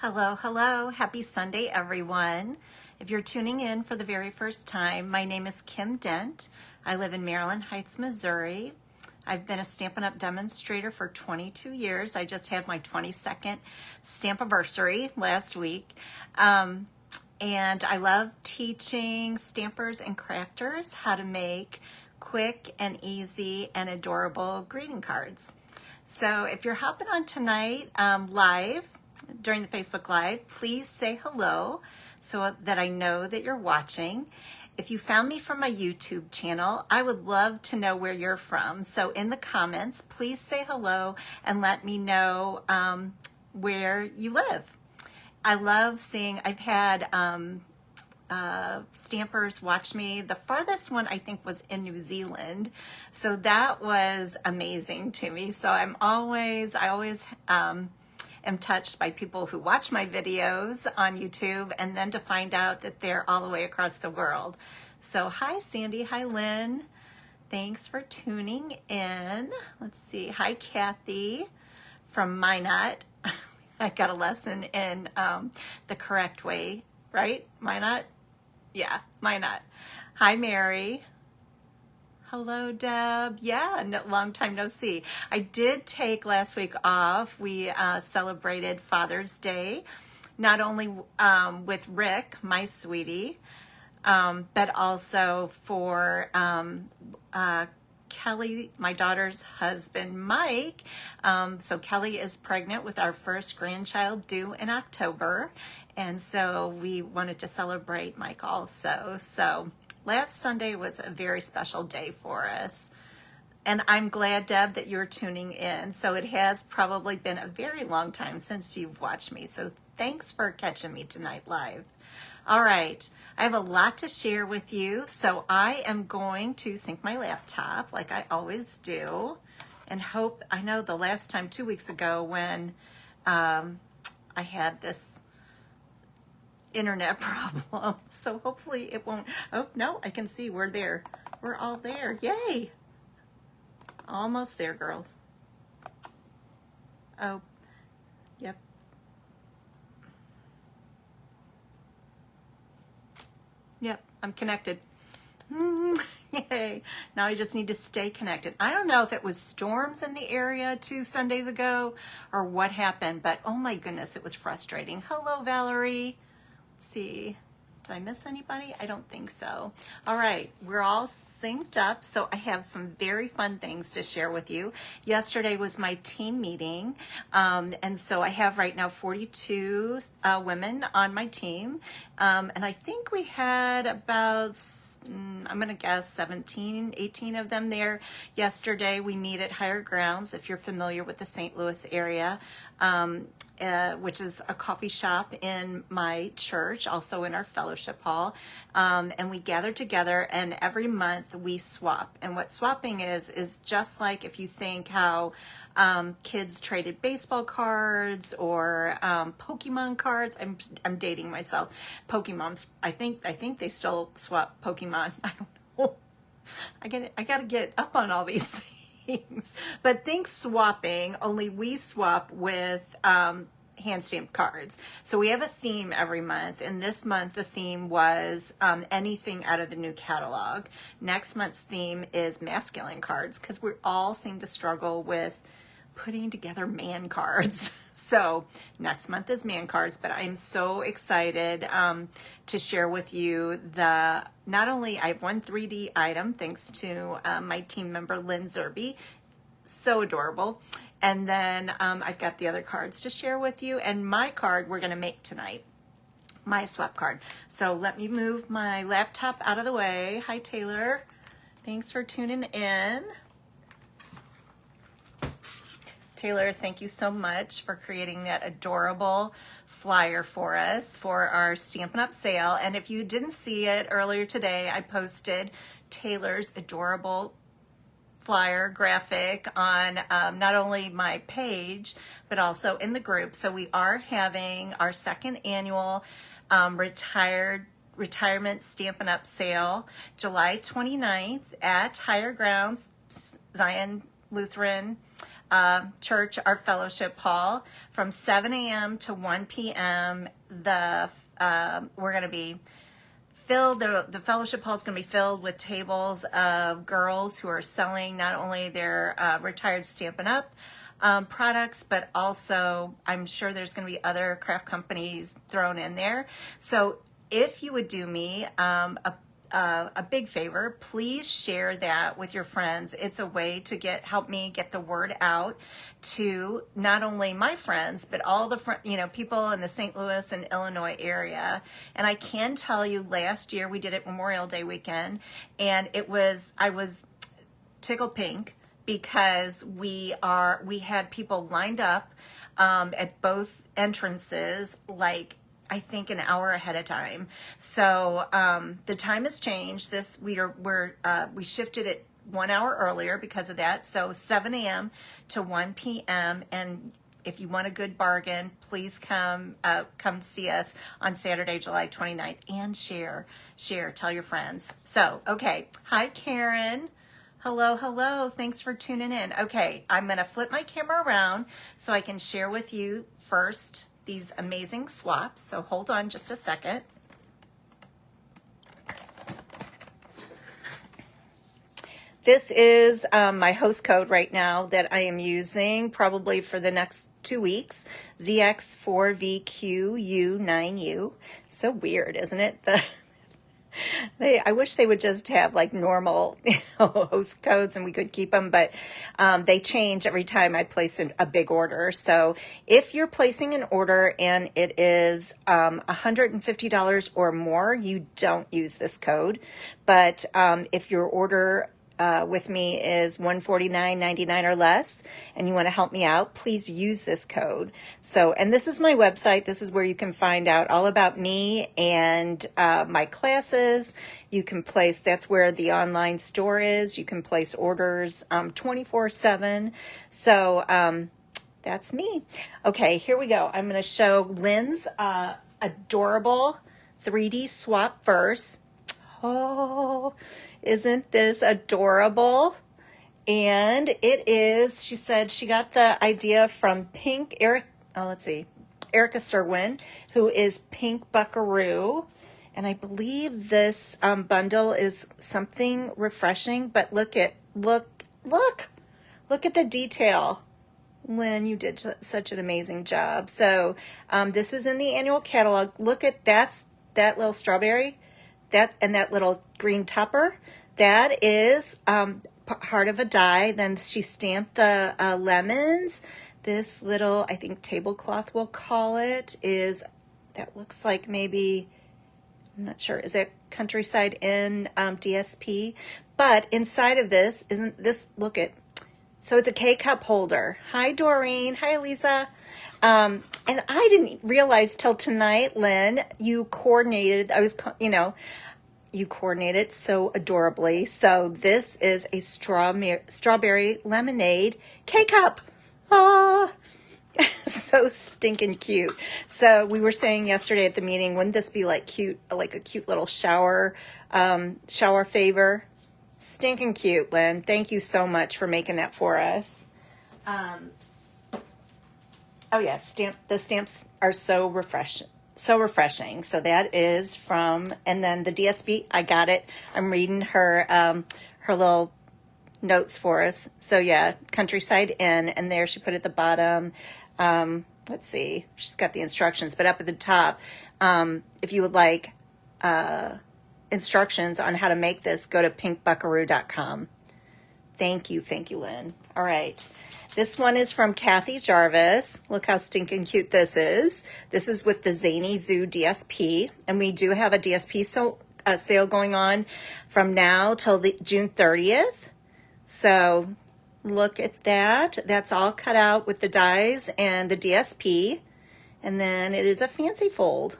Hello, hello. Happy Sunday, everyone. If you're tuning in for the very first time, my name is Kim Dent. I live in Maryland Heights, Missouri. I've been a Stampin' Up! Demonstrator for 22 years. I just had my 22nd stampiversary last week. And I love teaching stampers and crafters how to make quick and easy and adorable greeting cards. So if you're hopping on tonight live, during the Facebook Live, please say hello so that I know that you're watching. If you found me from my YouTube channel, I would love to know where you're from. So in the comments, please say hello and let me know where you live. I love seeing, I've had stampers watch me. The farthest one I think was in New Zealand. So that was amazing to me. So I always am touched by people who watch my videos on YouTube and then to find out that they're all the way across the world. So hi Sandy, hi Lynn. Thanks for tuning in. Let's see. Hi Kathy from Minot. I got a lesson in the correct way, right? Minot? Yeah, Minot. Hi Mary. Hello, Deb. Yeah, long time no see. I did take last week off. We celebrated Father's Day, not only with Rick, my sweetie, but also for Kelly, my daughter's husband, Mike. So Kelly is pregnant with our first grandchild due in October. And so we wanted to celebrate Mike also. So last Sunday was a very special day for us. And I'm glad, Deb, that you're tuning in. So it has probably been a very long time since you've watched me. So thanks for catching me tonight live. All right, I have a lot to share with you. So I am going to sync my laptop like I always do. And hope, I know the last time 2 weeks ago when I had this internet problem, so hopefully it won't. Oh no, I can see we're there. We're all there. Yay! Almost there, girls. Oh, yep. Yep, I'm connected. Yay. Now I just need to stay connected. I don't know if it was storms in the area 2 Sundays ago or what happened, but oh my goodness, it was frustrating. Hello, Valerie. Let's see, did I miss anybody? I don't think so. All right, we're all synced up, so I have some very fun things to share with you. Yesterday was my team meeting, and so I have right now 42 women on my team, and I think we had about I'm going to guess 17, 18 of them there yesterday. We meet at Higher Grounds, if you're familiar with the St. Louis area, which is a coffee shop in my church, also in our fellowship hall. And we gather together, and every month we swap. And what swapping is just like if you think how kids traded baseball cards or Pokemon cards. I'm dating myself. Pokemon's. I think they still swap Pokemon. I don't know. I gotta get up on all these things. But think swapping. Only we swap with hand stamped cards. So we have a theme every month, and this month the theme was anything out of the new catalog. Next month's theme is masculine cards because we all seem to struggle with putting together man cards. So next month is man cards, but I'm so excited to share with you not only I have one 3D item thanks to my team member Lynn Zerby, so adorable, and then I've got the other cards to share with you, and my card we're gonna make tonight, my swap card. So let me move my laptop out of the way. Hi Taylor, thanks for tuning in. Taylor, thank you so much for creating that adorable flyer for us for our Stampin' Up! Sale. And if you didn't see it earlier today, I posted Taylor's adorable flyer graphic on not only my page, but also in the group. So we are having our second annual retirement Stampin' Up! Sale, July 29th at Higher Grounds, Zion Lutheran church, our fellowship hall, from 7 a.m. to 1 p.m. We're going to be filled. The fellowship hall is going to be filled with tables of girls who are selling not only their retired Stampin' Up! Products, but also I'm sure there's going to be other craft companies thrown in there. So if you would do me a big favor, please share that with your friends. It's a way to help me get the word out to not only my friends, but all the people in the St. Louis and Illinois area. And I can tell you, last year we did it Memorial Day weekend, and I was tickled pink, because we had people lined up at both entrances, like I think an hour ahead of time. So the time has changed. We shifted it 1 hour earlier because of that. So 7 a.m. to 1 p.m. And if you want a good bargain, please come see us on Saturday, July 29th, and share, tell your friends. So, okay. Hi, Karen. Hello. Thanks for tuning in. Okay, I'm going to flip my camera around so I can share with you first these amazing swaps. So hold on just a second. This is my host code right now that I am using probably for the next 2 weeks, ZX4VQU9U. So weird, isn't it? I wish they would just have like normal host codes and we could keep them, but they change every time I place a big order. So if you're placing an order and it is $150 or more, you don't use this code. But if your order with me is $149.99 or less, and you want to help me out, please use this code. So, and this is my website. This is where you can find out all about me and my classes. You can place, that's where the online store is. You can place orders 24/7. So that's me. Okay, here we go. I'm going to show Lynn's adorable 3D swap first. Oh, isn't this adorable? And it is, she said she got the idea from Erica Serwin, who is Pink Buckaroo. And I believe this bundle is something refreshing, but look at the detail. Lynn, you did such an amazing job. So this is in the annual catalog. Look at that little strawberry. That little green topper, that is part of a die. Then she stamped the lemons. This little, I think tablecloth we'll call it, that looks like maybe, I'm not sure, is that Countryside Inn DSP? But inside of this, so it's a K-cup holder. Hi, Doreen. Hi, Lisa. And I didn't realize till tonight, Lynn, you coordinated, you coordinated so adorably. So this is a strawberry lemonade K-cup. Oh, so stinking cute. So we were saying yesterday at the meeting, wouldn't this be like a cute little shower favor? Stinking cute, Lynn. Thank you so much for making that for us. Oh yeah, the stamps are so refreshing. So that is from, and then the DSP, I got it. I'm reading her little notes for us. So yeah, Countryside Inn, and there she put at the bottom. Let's see, she's got the instructions, but up at the top, if you would like instructions on how to make this, go to pinkbuckaroo.com. Thank you, Lynn. All right. This one is from Kathy Jarvis. Look how stinking cute this is. This is with the Zany Zoo DSP. And we do have a DSP sale going on from now till June 30th. So look at that. That's all cut out with the dies and the DSP. And then it is a fancy fold.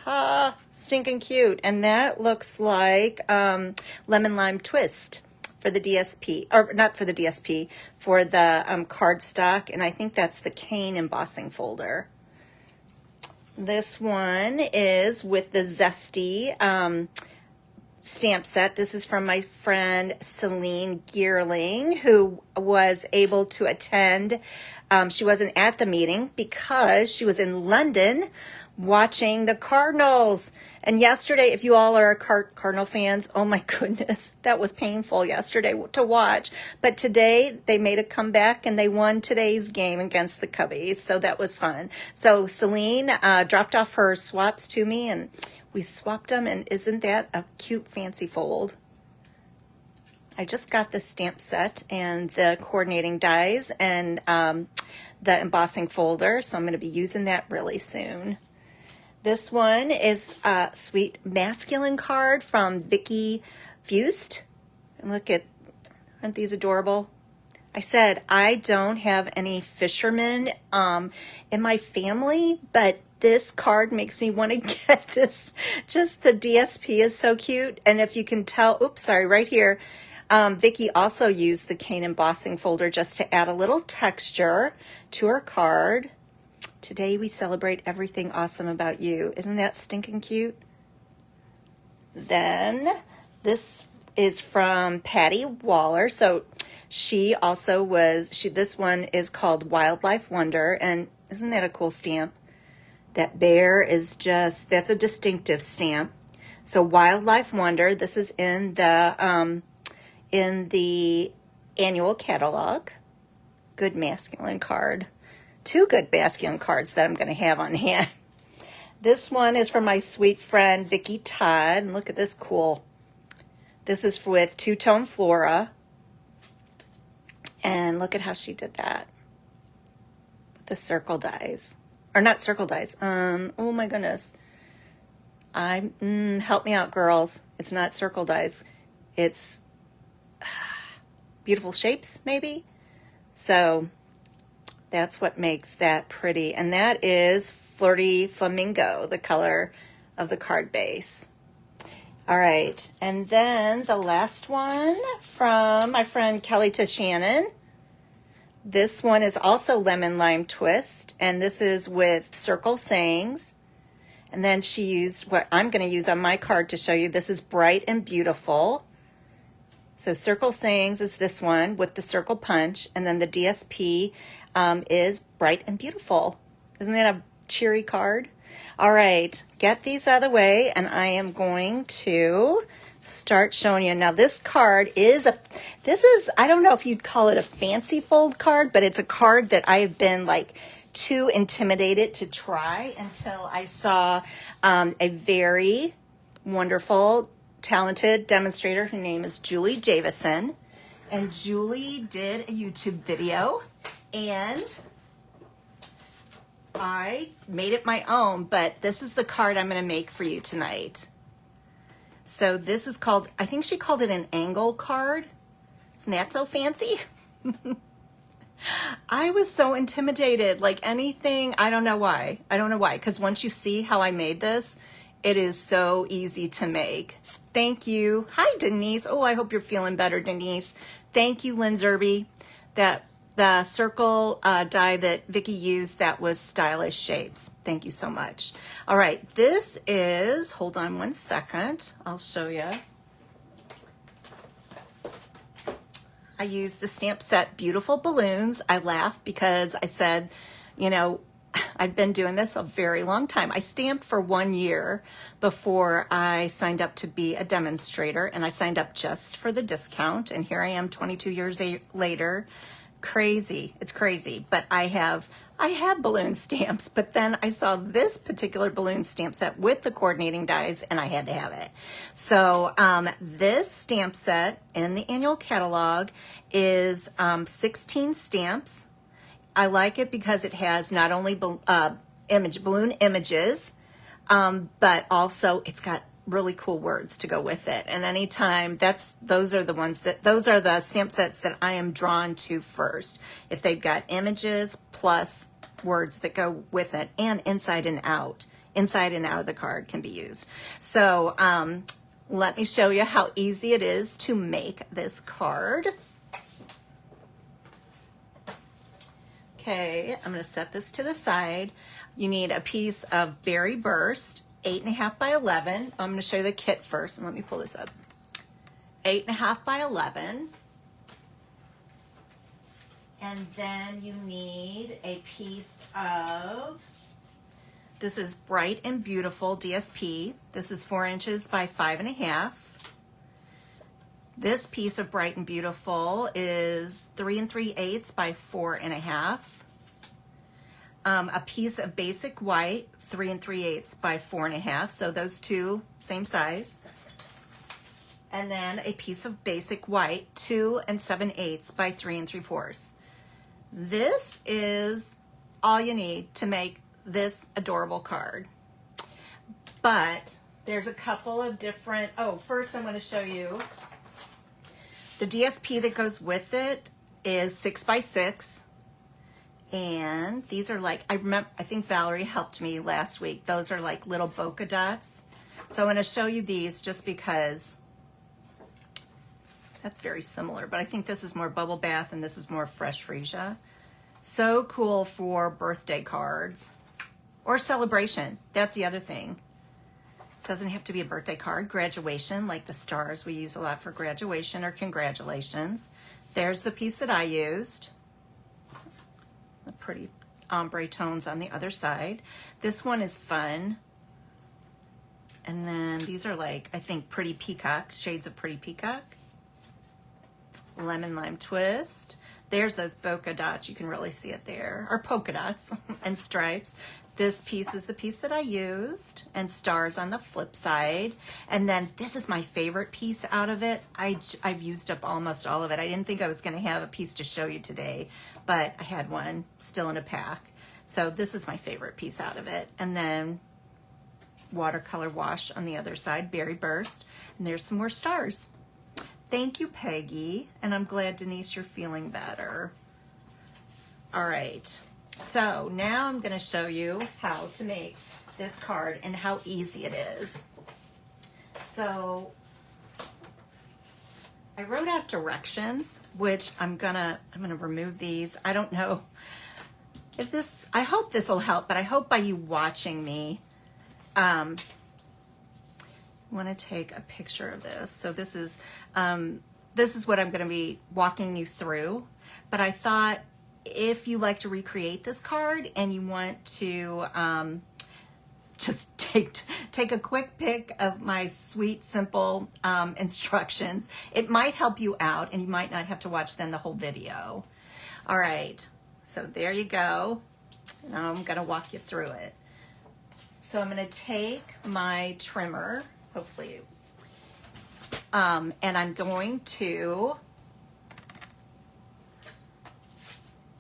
Ha, stinking cute. And that looks like lemon lime twist for the DSP, or not for the DSP, for the cardstock, and I think that's the cane embossing folder. This one is with the Zesty stamp set. This is from my friend Celine Gearling, who was able to attend. She wasn't at the meeting because she was in London watching the Cardinals. And yesterday, if you all are Cardinal fans, oh my goodness, that was painful yesterday to watch. But today, they made a comeback and they won today's game against the Cubbies. So that was fun. So Celine dropped off her swaps to me and we swapped them. And isn't that a cute fancy fold? I just got the stamp set and the coordinating dies and the embossing folder. So I'm going to be using that really soon. This one is a sweet masculine card from Vicky Fust. And look at, aren't these adorable? I said I don't have any fishermen in my family, but this card makes me want to get this. Just the DSP is so cute. And if you can tell, oops, sorry, right here, Vicky also used the cane embossing folder just to add a little texture to her card. Today we celebrate everything awesome about you. Isn't that stinking cute? Then this is from Patty Waller. So she also was, this one is called Wildlife Wonder. And isn't that a cool stamp? That bear is just, that's a distinctive stamp. So Wildlife Wonder, this is in the annual catalog. Good masculine card. Two good masculine cards that I'm going to have on hand. This one is from my sweet friend Vicki Todd. And look at this cool. This is with two-tone flora. And look at how she did that. With the circle dies. Or not circle dies. Oh my goodness. Help me out, girls. It's not circle dies. It's beautiful shapes, maybe. So that's what makes that pretty. And that is Flirty Flamingo, the color of the card base. All right. And then the last one from my friend Kelly Shannon. This one is also Lemon Lime Twist. And this is with Circle Sayings. And then she used what I'm going to use on my card to show you. This is Bright and Beautiful. So Circle Sayings is this one with the circle punch. And then the DSP is Bright and Beautiful. Isn't that a cheery card? All right, get these out of the way, and I am going to start showing you. Now, this card is I don't know if you'd call it a fancy fold card, but it's a card that I have been like too intimidated to try until I saw a very wonderful, talented demonstrator. Her name is Julie Davison, and Julie did a YouTube video. And I made it my own, but this is the card I'm going to make for you tonight. So this is called, I think she called it an angle card. Isn't that so fancy? I was so intimidated, like anything. I don't know why. Because once you see how I made this, it is so easy to make. Thank you. Hi, Denise. Oh, I hope you're feeling better, Denise. Thank you, Lynn Zerby. The circle die that Vicki used, that was Stylish Shapes. Thank you so much. All right, this is, hold on one second. I'll show you. I used the stamp set Beautiful Balloons. I laughed because I said, you know, I've been doing this a very long time. I stamped for 1 year before I signed up to be a demonstrator, and I signed up just for the discount. And here I am 22 years later. Crazy. It's crazy. But I have balloon stamps, but then I saw this particular balloon stamp set with the coordinating dies and I had to have it. So this stamp set in the annual catalog is 16 stamps. I like it because it has not only balloon images, but also it's got really cool words to go with it. And anytime those are the stamp sets that I am drawn to first. If they've got images plus words that go with it, and inside and out of the card can be used. So let me show you how easy it is to make this card. Okay, I'm going to set this to the side. You need a piece of Berry Burst, 8.5 by 11. I'm going to show you the kit first, and let me pull this up. 8.5 by 11. And then you need a piece of, this is Bright and Beautiful DSP. This is 4 inches by 5.5. This piece of Bright and Beautiful is 3 3/8 by 4.5. A piece of Basic White, 3 3/8 by 4.5. So those two, same size. And then a piece of Basic White, 2 7/8 by 3 3/4. This is all you need to make this adorable card. But there's a couple of different, first I'm going to show you the DSP that goes with it is 6 by 6. And these are like, I think Valerie helped me last week. Those are like little bokeh dots. So I'm going to show you these just because that's very similar, but I think this is more bubble bath and this is more fresh freesia. So cool for birthday cards or celebration. That's the other thing. Doesn't have to be a birthday card. Graduation, like the stars we use a lot for graduation or congratulations. There's the piece that I used. The pretty ombre tones on the other side. This one is fun. And then these are like, I think, Pretty Peacock, shades of Pretty Peacock. Lemon Lime Twist. There's those bokeh dots. You can really see it there. Or polka dots and stripes. This piece is the piece that I used, and stars on the flip side. And then this is my favorite piece out of it. I've used up almost all of it. I didn't think I was going to have a piece to show you today, but I had one still in a pack. So this is my favorite piece out of it. And then watercolor wash on the other side, Berry Burst. And there's some more stars. Thank you, Peggy. And I'm glad, Denise, you're feeling better. All right. So now I'm going to show you how to make this card and how easy it is. So I wrote out directions, which I'm gonna remove these. I don't know if this, I hope this will help, but I hope by you watching me, I want to take a picture of this. So this is what I'm going to be walking you through, but I thought, if you like to recreate this card and you want to just take a quick pic of my sweet, simple instructions, it might help you out and you might not have to watch then the whole video. All right, so there you go. Now I'm gonna walk you through it. So I'm gonna take my trimmer, hopefully, and I'm going to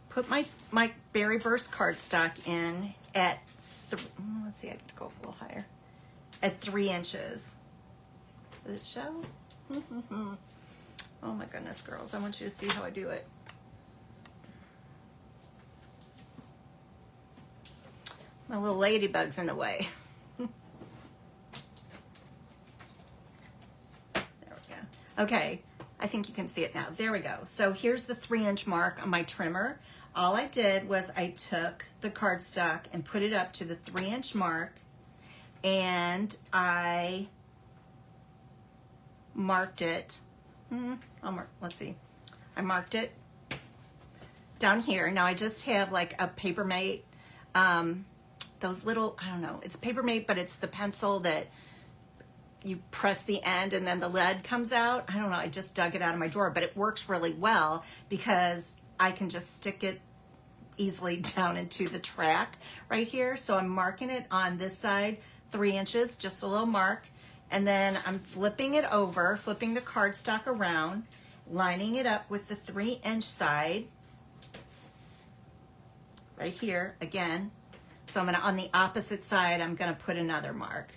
put my Berry Burst cardstock in at, let's see, I have to go a little higher, at 3 inches. Does it show? Oh my goodness, girls, I want you to see how I do it. My little ladybug's in the way. There we go. Okay, I think you can see it now. There we go. So here's the 3-inch mark on my trimmer. All I did was I took the cardstock and put it up to the 3-inch mark, and I marked it. Let's see. I marked it down here. Now I just have like a Papermate, those little, I don't know, it's Papermate, but it's the pencil that you press the end and then the lead comes out. I don't know, I just dug it out of my drawer, but it works really well because I can just stick it easily down into the track right here. So I'm marking it on this side 3 inches, just a little mark, and then I'm flipping it over, flipping the cardstock around, lining it up with the 3-inch side right here again. So I'm gonna, on the opposite side, I'm gonna put another mark.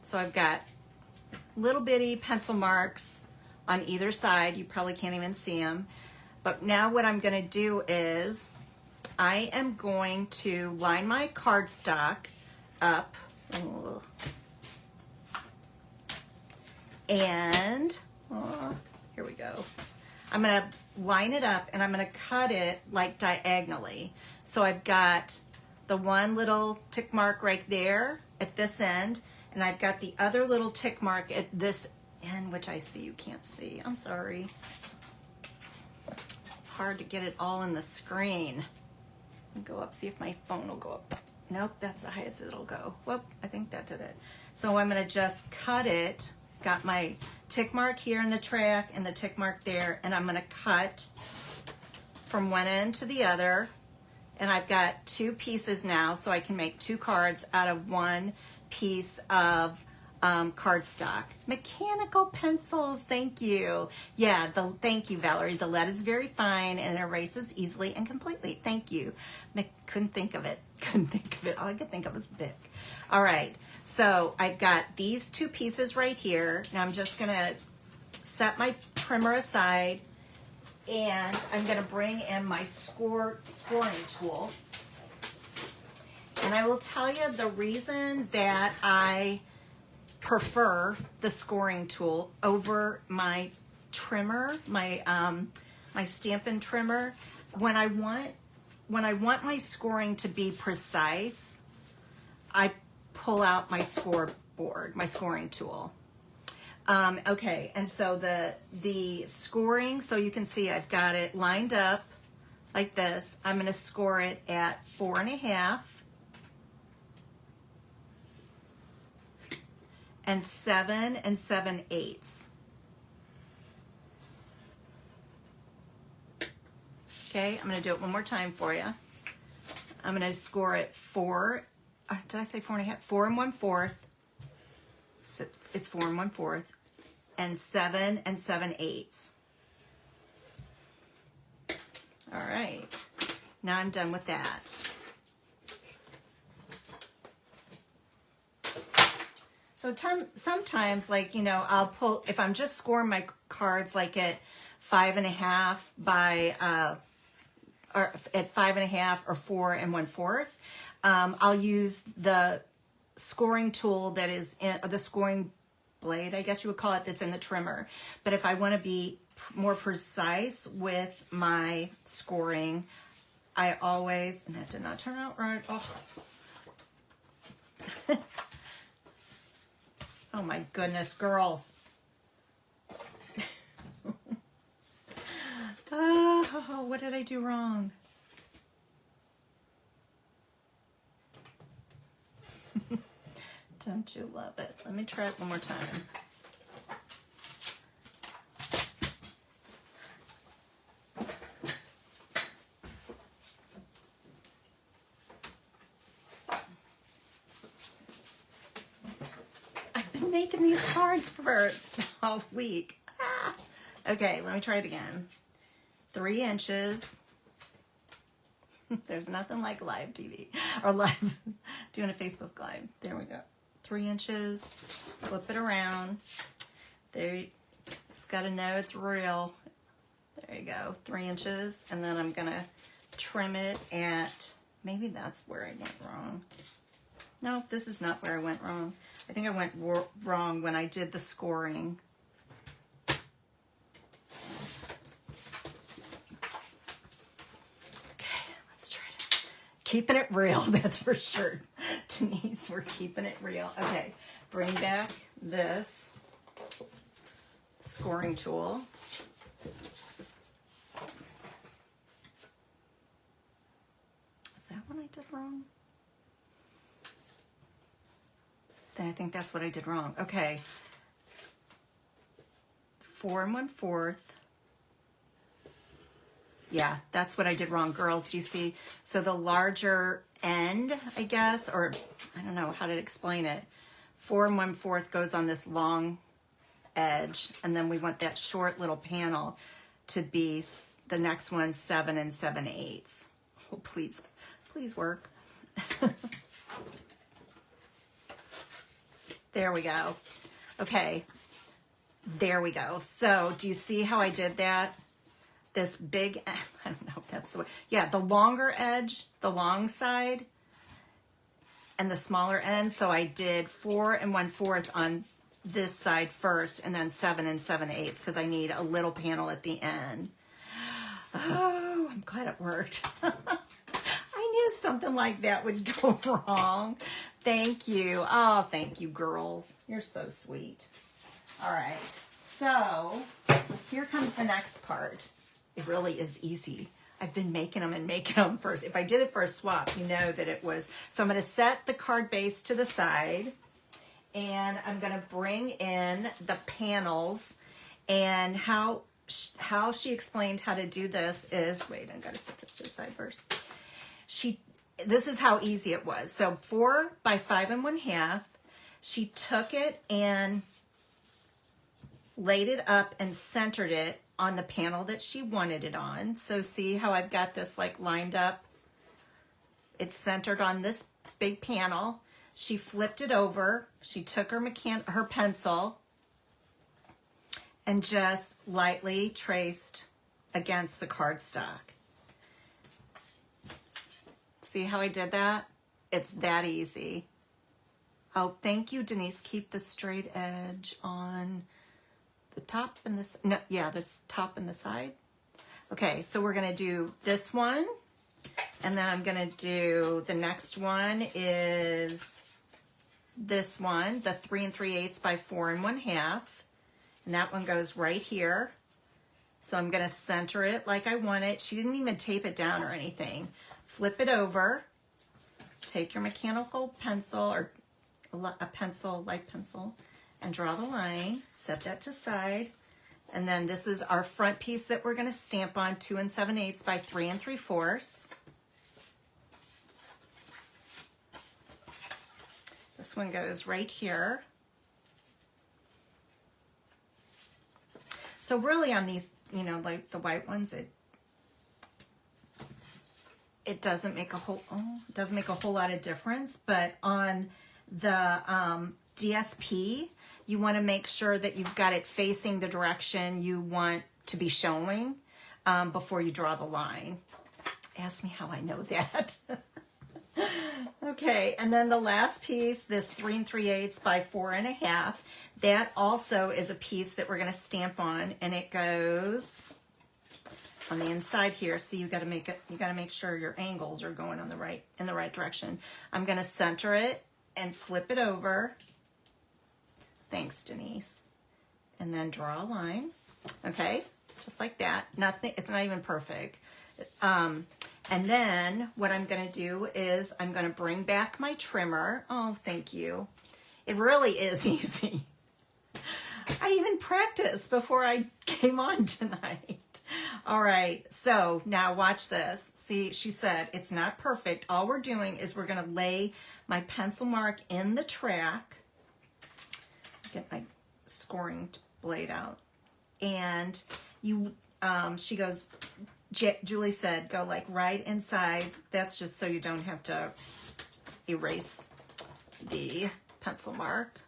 So I've got little bitty pencil marks on either side. You probably can't even see them. But now what I'm going to do is I am going to line my cardstock up. And here we go. I'm going to line it up and I'm going to cut it like diagonally. So I've got the one little tick mark right there at this end, and I've got the other little tick mark at this end, which I see you can't see. I'm sorry. It's hard to get it all in the screen. Go up, see if my phone will go up. Nope, that's the highest it'll go. Whoop, I think that did it. So I'm gonna just cut it. Got my tick mark here in the track and the tick mark there, and I'm gonna cut from one end to the other. And I've got 2 pieces now, so I can make 2 cards out of 1 piece of cardstock. Mechanical pencils, thank you. Yeah, thank you, Valerie. The lead is very fine and it erases easily and completely. Thank you. Couldn't think of it. All I could think of was Bic. All right, so I've got these 2 pieces right here. Now I'm just gonna set my trimmer aside, and I'm gonna bring in my scoring tool. And I will tell you the reason that I prefer the scoring tool over my trimmer, my Stampin' trimmer. When I want my scoring to be precise, I pull out my scoreboard, my scoring tool. Okay, and so the scoring, so you can see I've got it lined up like this. I'm going to score it at 4.5 and 7 7/8. Okay, I'm going to do it one more time for you. I'm going to score it 4. Did I say 4.5? 4 1/4. It's 4 1/4, and 7 7/8. All right, now I'm done with that. So sometimes, like, you know, I'll pull, if I'm just scoring my cards like at 5.5 by, or at 5.5 or 4 1/4, I'll use the scoring tool that is in, or the scoring blade, I guess you would call it, that's in the trimmer. But if I want to be more precise with my scoring, I always, and that did not turn out right. Oh. Oh my goodness, girls. Oh, what did I do wrong? Don't you love it? Let me try it one more time. I've been making these cards for a week. Ah. Okay, let me try it again. 3 inches. There's nothing like live TV or live doing a Facebook Live. There we go. 3 inches. Flip it around. There. It's got to know it's real. There you go. 3 inches, and then I'm gonna trim it at. Maybe that's where I went wrong. No, this is not where I went wrong. I think I went wrong when I did the scoring. Keeping it real, that's for sure. Denise, we're keeping it real. Okay, bring back this scoring tool. Is that what I did wrong? I think that's what I did wrong. Okay. 4 1/4. Yeah, that's what I did wrong, girls. Do you see? So the larger end, I guess, or I don't know how to explain it. 4 1/4 goes on this long edge, and then we want that short little panel to be the next one 7 7/8. Oh, please, please work. There we go. Okay, there we go. So do you see how I did that? This big, I don't know if that's the way. Yeah, the longer edge, the long side, and the smaller end. So I did 4 1/4 on this side first, and then 7 7/8 because I need a little panel at the end. Oh, I'm glad it worked. I knew something like that would go wrong. Thank you. Oh, thank you, girls. You're so sweet. All right. So here comes the next part. It really is easy. I've been making them first. If I did it for a swap, you know that it was. So I'm going to set the card base to the side, and I'm going to bring in the panels. And how she explained how to do this is, wait, I got to set this to the side first. This is how easy it was. So 4 by 5 1/2, she took it and laid it up and centered it on the panel that she wanted it on. So see how I've got this like lined up? It's centered on this big panel. She flipped it over. She took her pencil and just lightly traced against the cardstock. See how I did that? It's that easy. Oh, thank you, Denise. Keep the straight edge on the top and this, no, yeah, this top and the side. Okay, so we're gonna do this one, and then I'm gonna do the next one is this one, the 3 3/8 by 4 1/2, and that one goes right here. So I'm gonna center it like I want it. She didn't even tape it down or anything. Flip it over, take your mechanical pencil or a pencil, light pencil, and draw the line, set that to side, and then this is our front piece that we're going to stamp on, 2 7/8 by 3 3/4. This one goes right here. So really on these, you know, like the white ones, it doesn't make a whole lot of difference, but on the DSP, you want to make sure that you've got it facing the direction you want to be showing before you draw the line. Ask me how I know that. Okay, and then the last piece, this 3 3/8 by 4 1/2, that also is a piece that we're going to stamp on, and it goes on the inside here. So you got to make sure your angles are going on in the right direction. I'm going to center it and flip it over. Thanks, Denise. And then draw a line. Okay, just like that. Nothing, it's not even perfect. And then what I'm going to do is I'm going to bring back my trimmer. Oh, thank you. It really is easy. I even practiced before I came on tonight. All right, so now watch this. See, she said it's not perfect. All we're doing is we're going to lay my pencil mark in the track. Get my scoring blade out. And she goes, Julie said, go like right inside. That's just so you don't have to erase the pencil mark.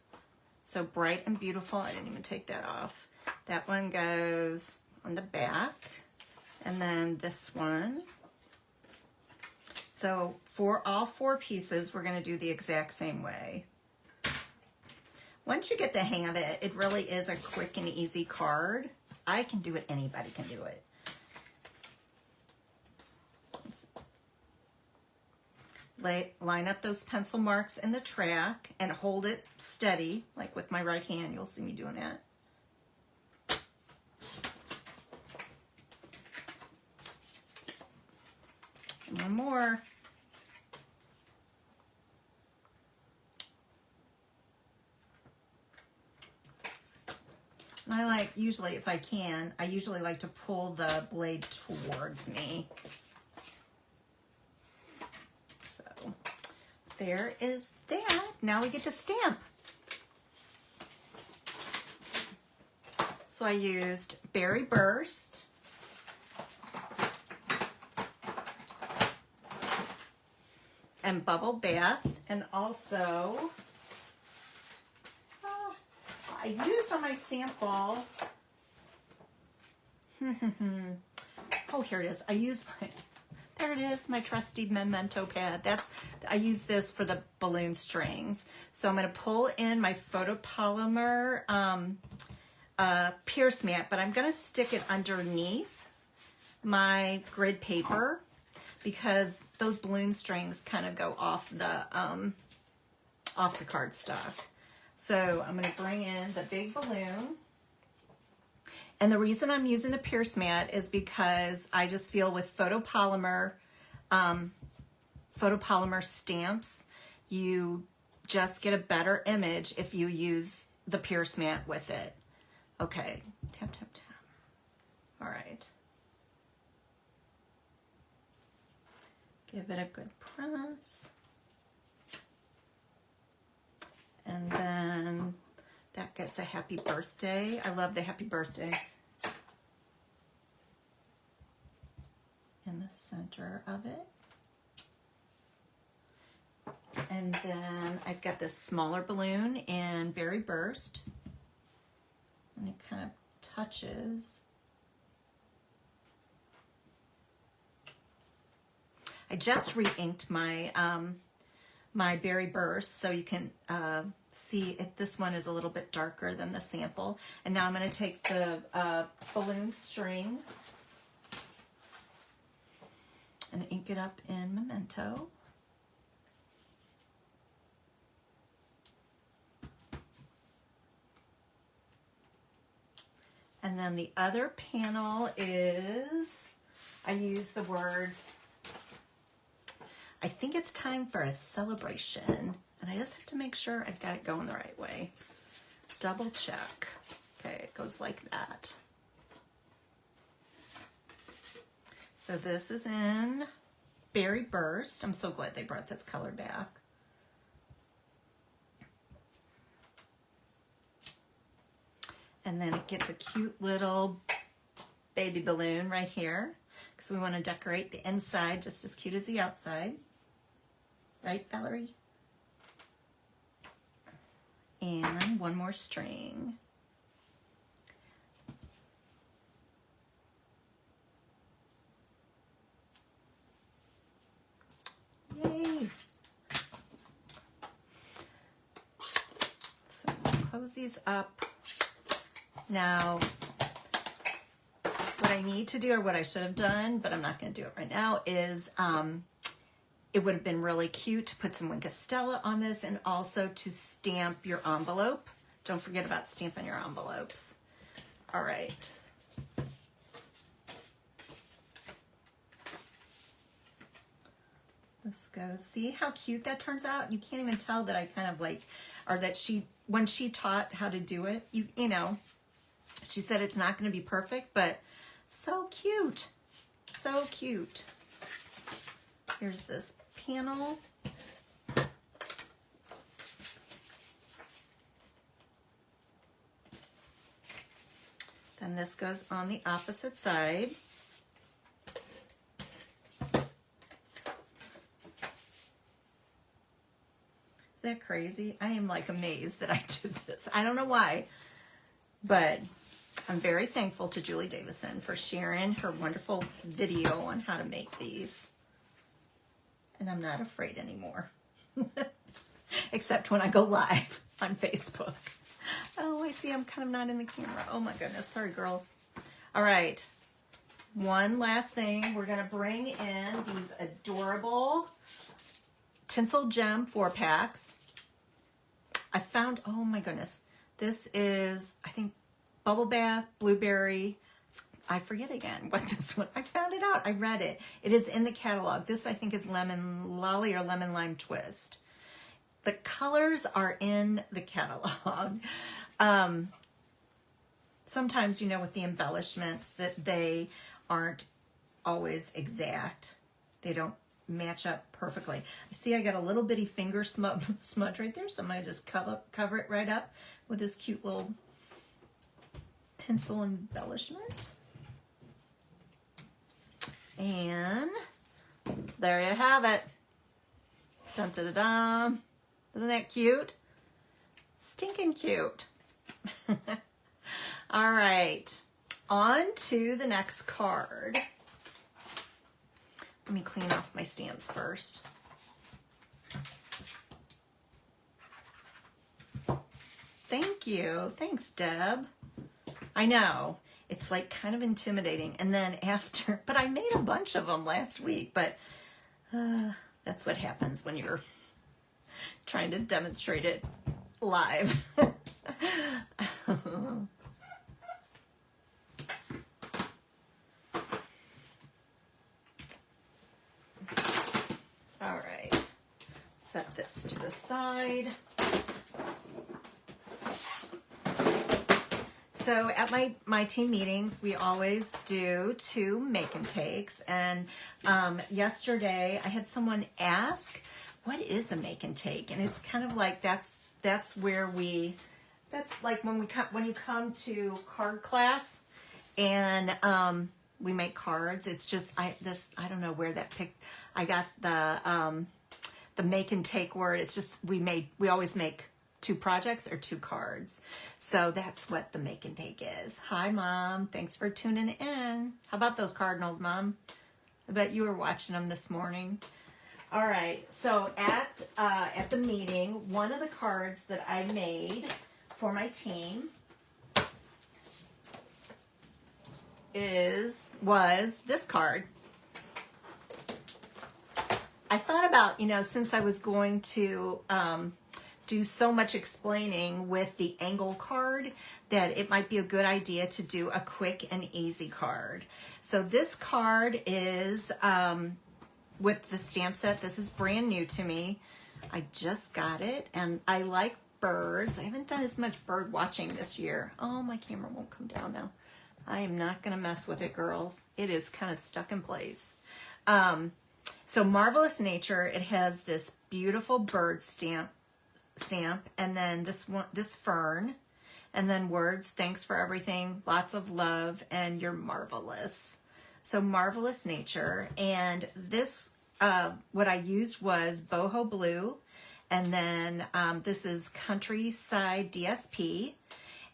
So bright and beautiful. I didn't even take that off. That one goes on the back. And then this one. So for all 4 pieces, we're going to do the exact same way. Once you get the hang of it, it really is a quick and easy card. I can do it. Anybody can do it. Line up those pencil marks in the track and hold it steady, like with my right hand. You'll see me doing that. And one more. And I usually, if I can, I usually like to pull the blade towards me. So there is that. Now we get to stamp. So I used Berry Burst. And Bubble Bath, and also I used on my sample. Oh, here it is. There it is, my trusty memento pad. I use this for the balloon strings. So I'm going to pull in my photopolymer pierce mat, but I'm going to stick it underneath my grid paper. because those balloon strings kind of go off the cardstock. So I'm going to bring in the big balloon. And the reason I'm using the Pierce mat is because I just feel with photopolymer stamps, you just get a better image if you use the Pierce mat with it. Okay, tap, tap, tap. All right. Give it a good press. And then that gets a happy birthday. I love the happy birthday in the center of it. And then I've got this smaller balloon in Berry Burst. And it kind of touches. I just re-inked my my Berry Burst, so you can see it. This one is a little bit darker than the sample. And now I'm going to take the balloon string and ink it up in Memento. And then the other panel is, I use the words, I think it's time for a celebration. And I just have to make sure I've got it going the right way. Double check. Okay, it goes like that. So this is in Berry Burst. I'm so glad they brought this color back. And then it gets a cute little baby balloon right here, because we want to decorate the inside just as cute as the outside. Right, Valerie? And one more string. Yay! So close these up. Now, what I need to do, or what I should have done, but I'm not going to do it right now, is it would have been really cute to put some Wink of Stella on this, and also to stamp your envelope. Don't forget about stamping your envelopes. All right. This goes. See how cute that turns out? You can't even tell that I kind of like, or that when she taught how to do it, you know, she said it's not going to be perfect, but so cute. So cute. Here's this panel. Then this goes on the opposite side. Isn't that crazy? I am like amazed that I did this. I don't know why, but I'm very thankful to Julie Davison for sharing her wonderful video on how to make these. And I'm not afraid anymore. Except when I go live on Facebook. Oh, I see I'm kind of not in the camera. Oh my goodness. Sorry, girls. All right. One last thing. We're going to bring in these adorable Tinsel Gem 4-packs. I found, oh my goodness. This is, I think, Bubble Bath, Blueberry. I forget again what this one, I found it out. I read it. It is in the catalog. This, I think, is Lemon Lolly or Lemon Lime Twist. The colors are in the catalog. Sometimes, you know, with the embellishments, that they aren't always exact. They don't match up perfectly. See, I got a little bitty finger smudge right there, so I'm going to just cover it right up with this cute little tinsel embellishment. And there you have it. Dun dun dun dun. Isn't that cute? Stinking cute. All right, on to the next card. Let me clean off my stamps first. Thank you. Thanks, Deb. I know. it's like kind of intimidating. And then after, but I made a bunch of them last week, but that's what happens when you're trying to demonstrate it live. All right, set this to the side. So at my team meetings, we always do 2 make and takes. And yesterday I had someone ask, what is a make and take? And it's kind of like that's where that's like when you come to card class and we make cards. It's just I don't know where that I got the make and take word. It's just we always make 2 projects or 2 cards. So that's what the make and take is. Hi, Mom. Thanks for tuning in. How about those Cardinals, Mom? I bet you were watching them this morning. All right. So at the meeting, one of the cards that I made for my team was this card. I thought about, since I was going to do so much explaining with the angle card, that it might be a good idea to do a quick and easy card. So this card is with the stamp set. This is brand new to me. I just got it, and I like birds. I haven't done as much bird watching this year. Oh, my camera won't come down now. I am not going to mess with it, girls. It is kind of stuck in place. So Marvelous Nature, it has this beautiful bird stamp, and then this fern, and then words, thanks for everything, lots of love, and you're marvelous. So Marvelous Nature, and this, what I used was boho blue, and then this is Countryside DSP,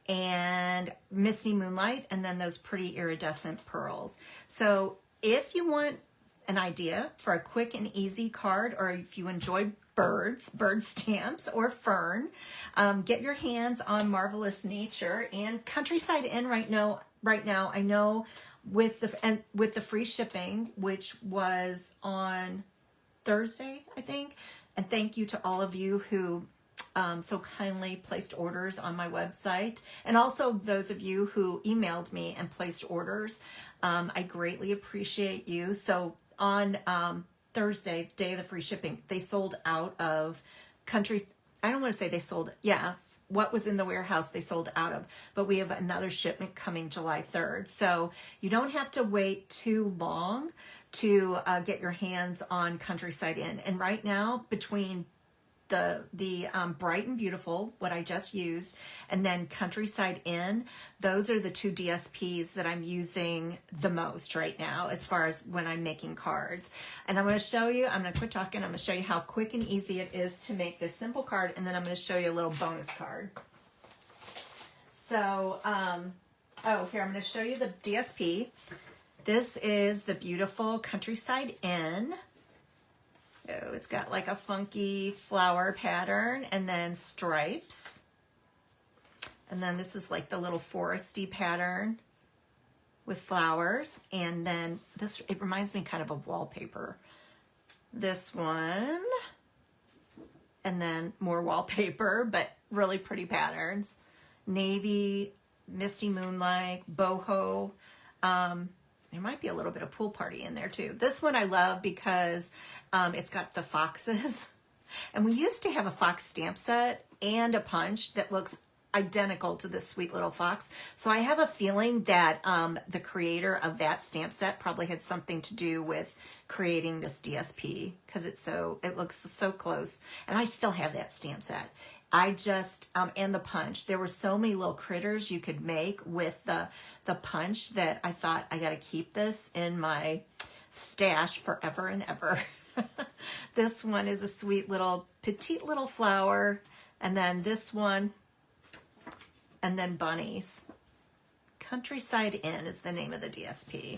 and Misty Moonlight, and then those pretty iridescent pearls. So if you want an idea for a quick and easy card, or if you enjoy bird stamps, or fern, get your hands on Marvelous Nature and Countryside Inn right now. I know with the free shipping, which was on Thursday, I think. And thank you to all of you who so kindly placed orders on my website, and also those of you who emailed me and placed orders. I greatly appreciate you. So on Thursday, day of the free shipping, they sold out of I don't want to say they sold, what was in the warehouse they sold out of, but we have another shipment coming July 3rd. So you don't have to wait too long to get your hands on Countryside Inn. And right now, between the Bright and Beautiful, what I just used, and then Countryside Inn, those are the 2 DSPs that I'm using the most right now as far as when I'm making cards. And I'm going to show you, I'm going to quit talking, I'm going to show you how quick and easy it is to make this simple card, and then I'm going to show you a little bonus card. So, here, I'm going to show you the DSP. This is the beautiful Countryside Inn. So it's got like a funky flower pattern, and then stripes. And then this is like the little foresty pattern with flowers. And then this, it reminds me kind of wallpaper. This one, and then more wallpaper, but really pretty patterns. Navy, Misty Moonlight, boho. There might be a little bit of pool party in there too. This one I love because it's got the foxes. And we used to have a fox stamp set and a punch that looks identical to this sweet little fox. So I have a feeling that the creator of that stamp set probably had something to do with creating this DSP, because it looks so close. And I still have that stamp set. I just, and the punch, there were so many little critters you could make with the punch that I thought, I got to keep this in my stash forever and ever. This one is a sweet little, petite little flower. And then this one, and then bunnies. Countryside Inn is the name of the DSP.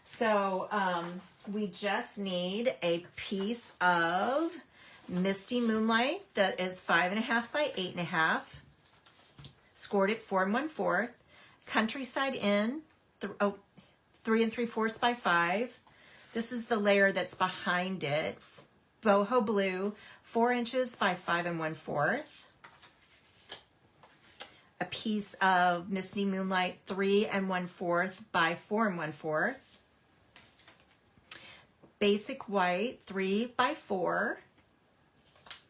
So we just need a piece of Misty Moonlight that is 5.5 by 8.5, scored at 4 1/4. Countryside Inn 3 3/4 by 5. This is the layer that's behind it. Boho blue, 4 inches by 5 1/4. A piece of Misty Moonlight, 3 1/4 by 4 1/4. Basic white, 3 by 4.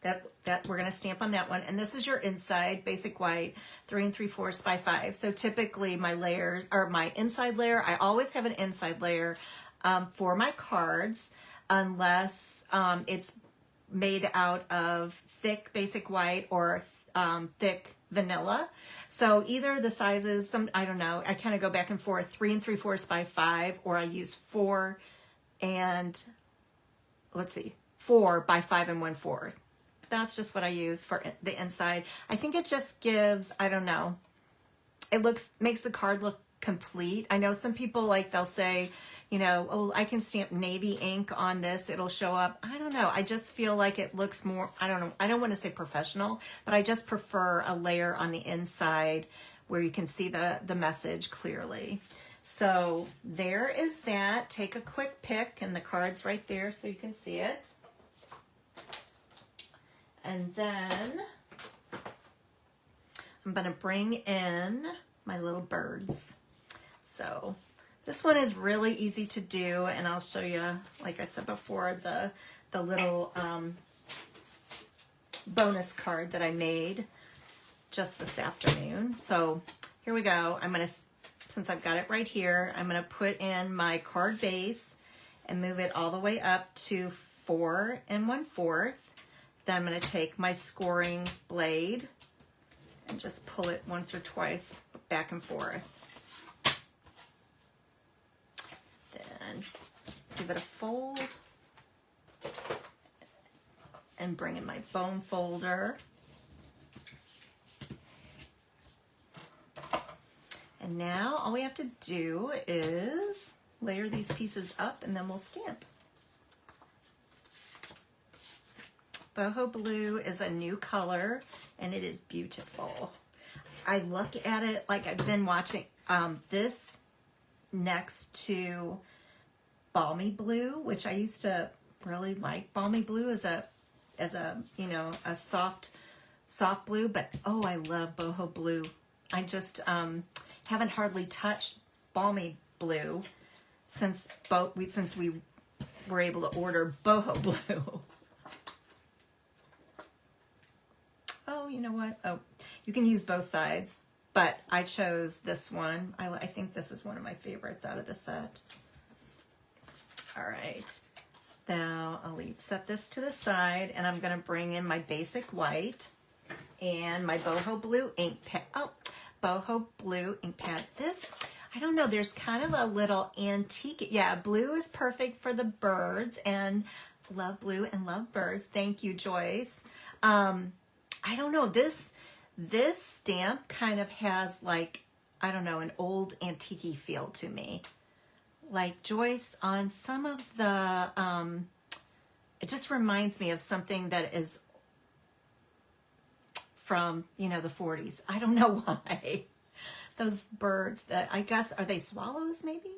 That we're going to stamp on that one. And this is your inside, basic white, 3 3/4 by 5. So typically my layer, or my inside layer, I always have an inside layer for my cards, unless it's made out of thick basic white or thick vanilla. So either the sizes, I don't know, I kind of go back and forth, 3 3/4 by 5, or I use 4 by 5 1/4. That's just what I use for the inside. I think it just gives, I don't know, it makes the card look complete. I know some people, like, they'll say, you know, oh, I can stamp navy ink on this, it'll show up. I don't know. I just feel like it looks more, I don't know. I don't want to say professional, but I just prefer a layer on the inside where you can see the message clearly. So there is that. Take a quick pic, and the card's right there so you can see it. And then I'm going to bring in my little birds. So this one is really easy to do, and I'll show you, like I said before, the little bonus card that I made just this afternoon. So here we go. I'm going to, since I've got it right here, I'm going to put in my card base and move it all the way up to 4 1/4. Then I'm going to take my scoring blade and just pull it once or twice back and forth. Then give it a fold and bring in my bone folder. And now all we have to do is layer these pieces up, and then we'll stamp. Boho blue is a new color, and it is beautiful. I look at it like I've been watching this next to balmy blue, which I used to really like. Balmy blue as a you know, a soft blue, but oh, I love boho blue. I just haven't hardly touched balmy blue since we were able to order boho blue. Oh, you know what? Oh, you can use both sides, but I chose this one. I think this is one of my favorites out of the set. All right. Now I'll set this to the side, and I'm going to bring in my basic white and my boho blue ink pad. Oh, boho blue ink pad. This, I don't know, there's kind of a little antique. Yeah, blue is perfect for the birds, and love blue and love birds. Thank you, Joyce. I don't know, this stamp kind of has, like, I don't know, an old antique feel to me. Like Joyce, on some of the, it just reminds me of something that is from, you know, the 40s. I don't know why. Those birds that, I guess, are they swallows maybe?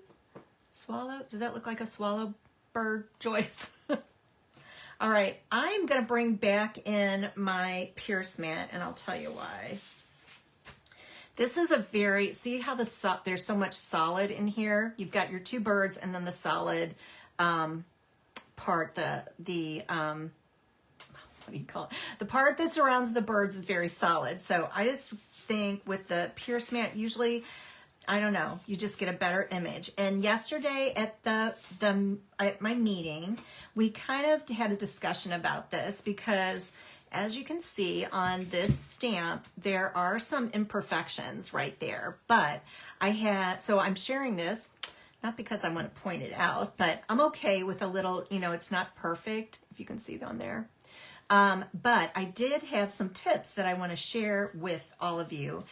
Swallow? Does that look like a swallow bird, Joyce? All right, I'm going to bring back in my Pierce mat, and I'll tell you why. This is a very, see how there's so much solid in here? You've got your two birds and then the solid part, what do you call it? The part that surrounds the birds is very solid. So I just think with the Pierce mat, usually, I don't know, you just get a better image. And yesterday at at my meeting, we kind of had a discussion about this, because as you can see on this stamp, there are some imperfections right there. But so I'm sharing this, not because I want to point it out, but I'm okay with a little, you know, it's not perfect, if you can see on there. But I did have some tips that I want to share with all of you.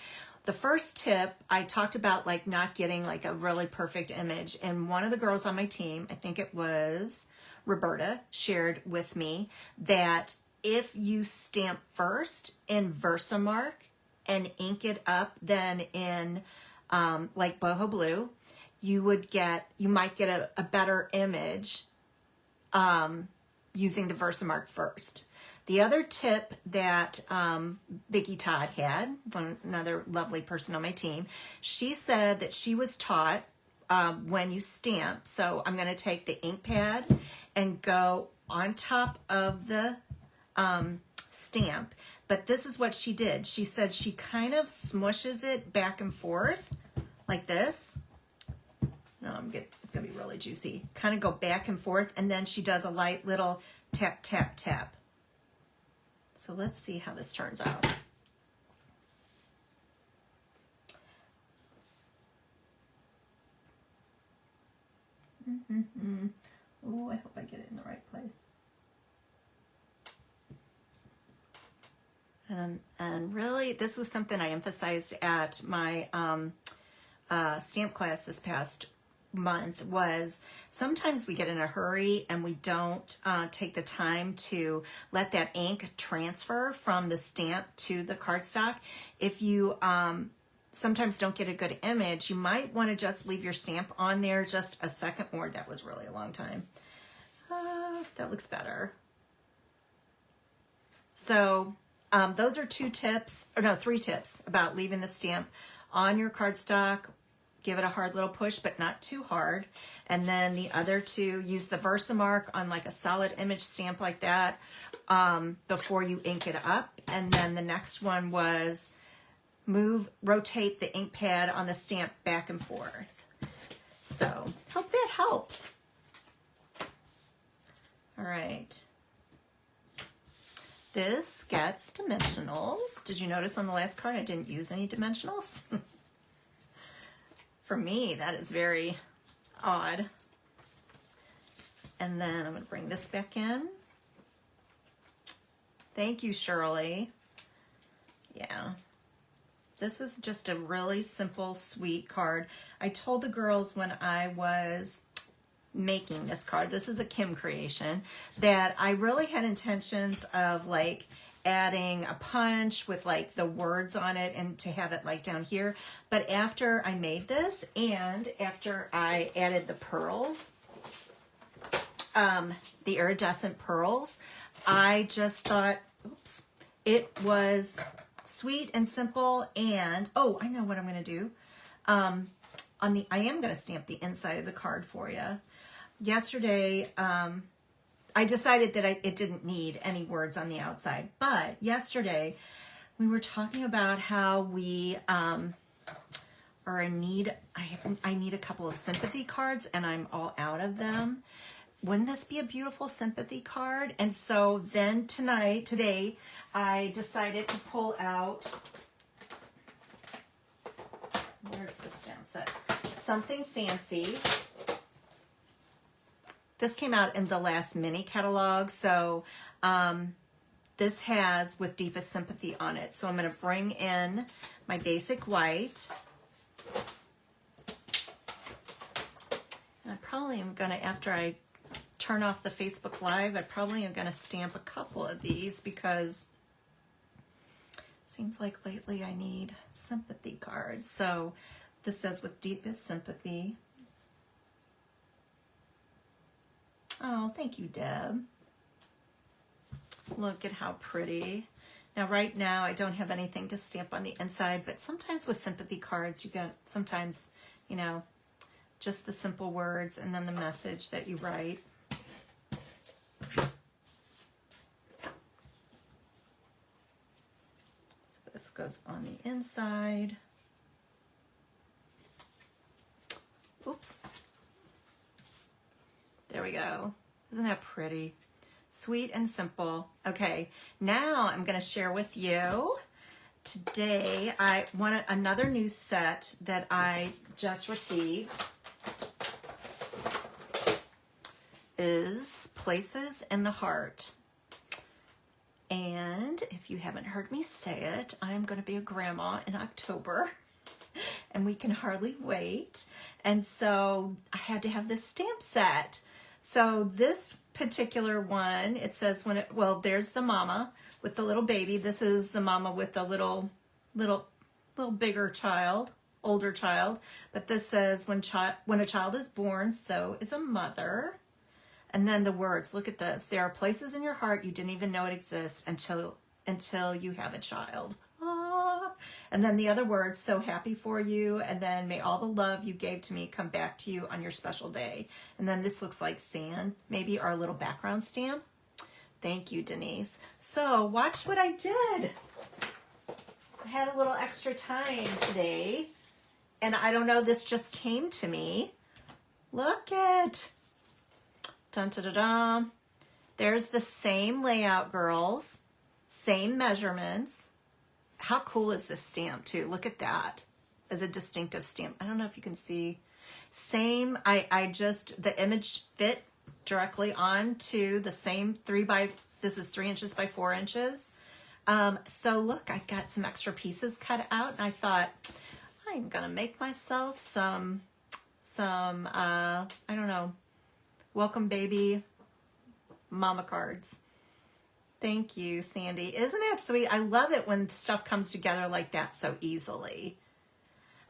The first tip, I talked about, like, not getting like a really perfect image. And one of the girls on my team, I think it was Roberta, shared with me that if you stamp first in Versamark and ink it up then in like boho blue, you might get a better image using the Versamark first. The other tip that Vicki Todd had, another lovely person on my team, she said that she was taught when you stamp. So I'm going to take the ink pad and go on top of the stamp. But this is what she did. She said she kind of smushes it back and forth like this. No, it's going to be really juicy. Kind of go back and forth, and then she does a light little tap, tap, tap. So let's see how this turns out. Oh, I hope I get it in the right place. And really, this was something I emphasized at my stamp class this past month, was sometimes we get in a hurry and we don't take the time to let that ink transfer from the stamp to the cardstock. If you sometimes don't get a good image, you might want to just leave your stamp on there just a second more. That was really a long time. That looks better. So those are 3 tips about leaving the stamp on your cardstock. Give it a hard little push, but not too hard. And then the other 2, use the Versamark on like a solid image stamp like that before you ink it up. And then the next one was rotate the ink pad on the stamp back and forth. So hope that helps. All right. This gets dimensionals. Did you notice on the last card I didn't use any dimensionals? For me, that is very odd. And then I'm going to bring this back in. Thank you, Shirley. Yeah. This is just a really simple, sweet card. I told the girls when I was making this card, this is a Kim creation, that I really had intentions of like adding a punch with like the words on it and to have it like down here. But after I made this and after I added the pearls, the iridescent pearls, I just thought, oops, it was sweet and simple. And oh, I know what I'm going to do. I am going to stamp the inside of the card for you. Yesterday, I decided that it didn't need any words on the outside, but yesterday we were talking about how we are in need. I need a couple of sympathy cards and I'm all out of them. Wouldn't this be a beautiful sympathy card? And so then today, I decided to pull out, where's the stamp set? Something fancy. This came out in the last mini catalog, so this has with Deepest Sympathy on it. So I'm going to bring in my basic white. And I probably am going to, after I turn off the Facebook Live, I probably am going to stamp a couple of these because it seems like lately I need sympathy cards. So this says with Deepest Sympathy. Oh, thank you, Deb. Look at how pretty. Now, right now, I don't have anything to stamp on the inside, but sometimes with sympathy cards, you get sometimes, you know, just the simple words and then the message that you write. So this goes on the inside. Oops. There we go. Isn't that pretty? Sweet and simple. Okay, now I'm going to share with you. Today, I want another new set that I just received. Is Places in the Heart. And if you haven't heard me say it, I'm going to be a grandma in October. And we can hardly wait. And so I had to have this stamp set. So this particular one, it says well, there's the mama with the little baby. This is the mama with the little bigger child. older child. But this says, when a child is born, so is a mother. And then the words, look at this. There are places in your heart you didn't even know it exists until you have a child. Ah. And then the other words, so happy for you. And then may all the love you gave to me come back to you on your special day. And then this looks like sand, maybe our little background stamp. Thank you, Denise. So watch what I did. I had a little extra time today. And I don't know, this just came to me. Look at. Dun, da, da, da. There's the same layout, girls. Same measurements. How cool is this stamp, too? Look at that as a distinctive stamp. I don't know if you can see. Same, the image fit directly onto the same this is 3 inches by 4 inches. So look, I got some extra pieces cut out, and I thought, I'm gonna make myself some I don't know, welcome baby mama cards. Thank you, Sandy. Isn't that sweet? I love it when stuff comes together like that so easily.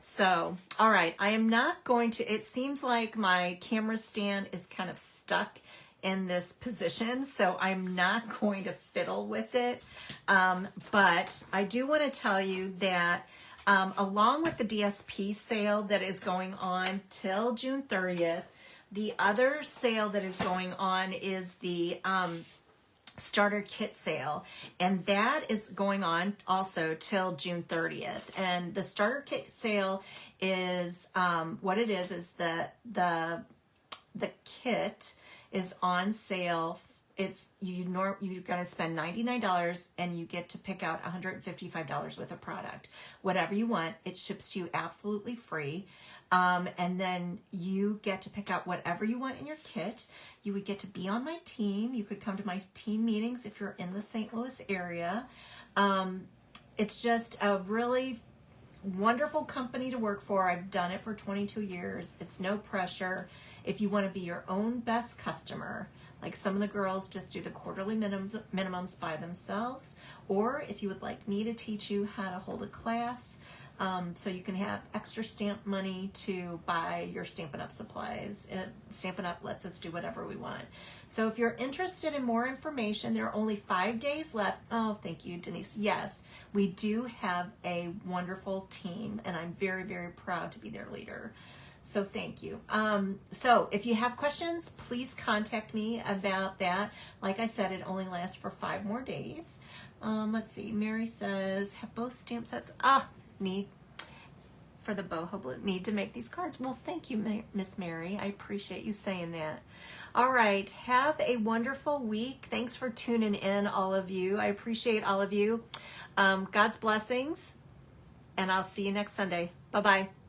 So, all right, I am not going to, it seems like my camera stand is kind of stuck in this position, so I'm not going to fiddle with it. But I do want to tell you that along with the DSP sale that is going on till June 30th, the other sale that is going on is the starter kit sale, and that is going on also till June 30th. And the starter kit sale is what it is the kit is on sale. It's you're going to spend $99 and you get to pick out $155 worth of product, whatever you want. It ships to you absolutely free. And then you get to pick out whatever you want in your kit. You would get to be on my team. You could come to my team meetings if you're in the St. Louis area. It's just a really wonderful company to work for. I've done it for 22 years. It's no pressure. If you want to be your own best customer, like some of the girls just do the quarterly minimums by themselves, or if you would like me to teach you how to hold a class, so you can have extra stamp money to buy your Stampin' Up! Supplies. Stampin' Up! Lets us do whatever we want. So if you're interested in more information, there are only 5 days left. Oh, thank you, Denise. Yes, we do have a wonderful team, and I'm very, very proud to be their leader. So thank you. So if you have questions, please contact me about that. Like I said, it only lasts for 5 more days. Let's see. Mary says, have both stamp sets. Need for the boho need to make these cards. Well, thank you, Miss Mary. I appreciate you saying that. All right, have a wonderful week. Thanks for tuning in, all of you. I appreciate all of you. God's blessings, and I'll see you next Sunday. Bye-bye.